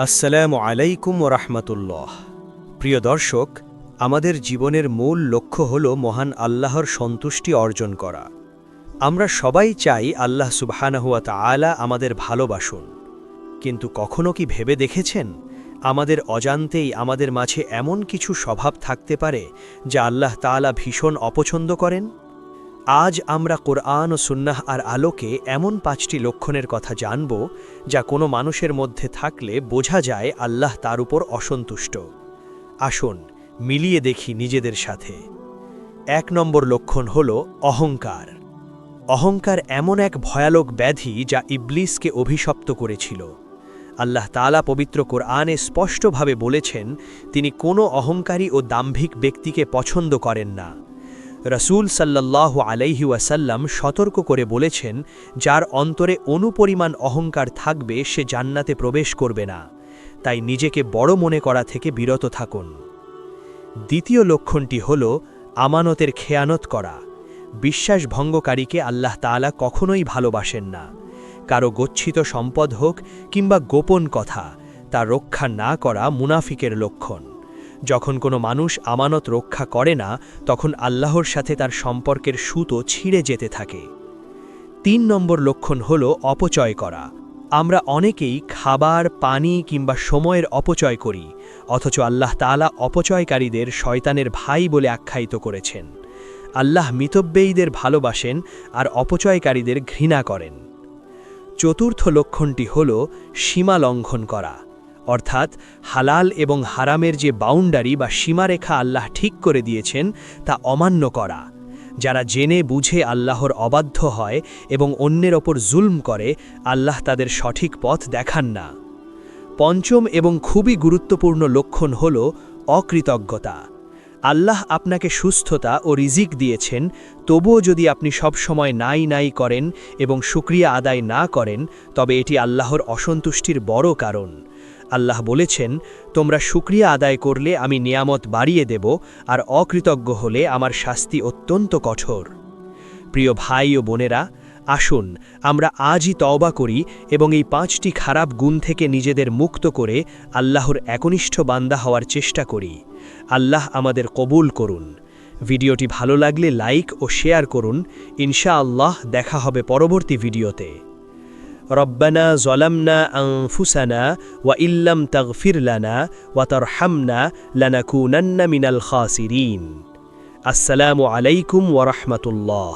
আসসালামু আলাইকুম ওরহমতুল্লাহ। প্রিয় দর্শক, আমাদের জীবনের মূল লক্ষ্য হল মহান আল্লাহর সন্তুষ্টি অর্জন করা। আমরা সবাই চাই আল্লাহ সুবহানাহু ওয়া তাআলা আমাদের ভালোবাসুন, কিন্তু কখনো কি ভেবে দেখেছেন আমাদের অজান্তেই আমাদের মাঝে এমন কিছু স্বভাব থাকতে পারে যা আল্লাহ তাআলা ভীষণ অপছন্দ করেন? আজ আমরা কোরআন ও সুন্নাহ আর আলোকে এমন 5টি লক্ষণের কথা জানব যা কোনো মানুষের মধ্যে থাকলে বোঝা যায় আল্লাহ তার উপর অসন্তুষ্ট। আসুন মিলিয়ে দেখি নিজেদের সাথে। 1 নম্বর লক্ষণ হল অহংকার। অহংকার এমন এক ভয়ানক ব্যাধি যা ইবলিসকে অভিশপ্ত করেছিল। আল্লাহ তাআলা পবিত্র কোরআনে স্পষ্টভাবে বলেছেন তিনি কোনো অহংকারী ও দাম্ভিক ব্যক্তিকে পছন্দ করেন না। রাসূল সাল্লাল্লাহু আলাইহি ওয়াসাল্লাম সতর্ক করে বলেছেন, যার অন্তরে অনুপরিমাণ অহংকার থাকবে সে জান্নাতে প্রবেশ করবে না। তাই নিজেকে বড় মনে করা থেকে বিরত থাকুন। দ্বিতীয় লক্ষণটি হল আমানতের খেয়ানত করা। বিশ্বাসভঙ্গকারীকে আল্লাহ তাআলা কখনোই ভালোবাসেন না। কারো গচ্ছিত সম্পদ হোক কিংবা গোপন কথা, তা রক্ষা না করা মুনাফিকের লক্ষণ। যখন কোনো মানুষ আমানত রক্ষা করে না, তখন আল্লাহর সাথে তার সম্পর্কের সুতো ছিঁড়ে যেতে থাকে। 3 নম্বর লক্ষণ হল অপচয় করা। আমরা অনেকেই খাবার, পানি কিংবা সময়ের অপচয় করি, অথচ আল্লাহ তাআলা অপচয়কারীদের শয়তানের ভাই বলে আখ্যায়িত করেছেন। আল্লাহ মিতব্যয়ীদের ভালোবাসেন আর অপচয়কারীদের ঘৃণা করেন। 4র্থ লক্ষণটি হল সীমা লঙ্ঘন করা, অর্থাৎ হালাল এবং হারামের যে বাউন্ডারি বা সীমারেখা আল্লাহ ঠিক করে দিয়েছেন তা অমান্য করা। যারা জেনে বুঝে আল্লাহর অবাধ্য হয় এবং অন্যের ওপর জুলম করে, আল্লাহ তাদের সঠিক পথ দেখান না। 5ম এবং খুবই গুরুত্বপূর্ণ লক্ষণ হল অকৃতজ্ঞতা। আল্লাহ আপনাকে সুস্থতা ও রিজিক দিয়েছেন, তবুও যদি আপনি সব সময় নাই করেন এবং শুকরিয়া আদায় না করেন, তবে এটি আল্লাহর অসন্তুষ্টির বড় কারণ। আল্লাহ বলেছেন, তোমরা শুকরিয়া আদায় করলে আমি নিয়ামত বাড়িয়ে দেব, আর অকৃতজ্ঞ হলে আমার শাস্তি অত্যন্ত কঠোর। প্রিয় ভাই ও বোনেরা, আসুন আমরা আজই তওবা করি এবং এই 5টি খারাপ গুণ থেকে নিজেদের মুক্ত করে আল্লাহর একনিষ্ঠ বান্দা হওয়ার চেষ্টা করি। আল্লাহ আমাদের কবুল করুন। ভিডিওটি ভালো লাগলে লাইক ও শেয়ার করুন। ইনশাআল্লাহ দেখা হবে পরবর্তী ভিডিওতে। রব্বানা যালামনা আনফুসানা ওয়া ইল্লাম তাগফির লানা ওয়া তারহামনা লানাকুনান্না মিনাল খাসিরিন। আসসালামু আলাইকুম ওয়া রাহমাতুল্লাহ।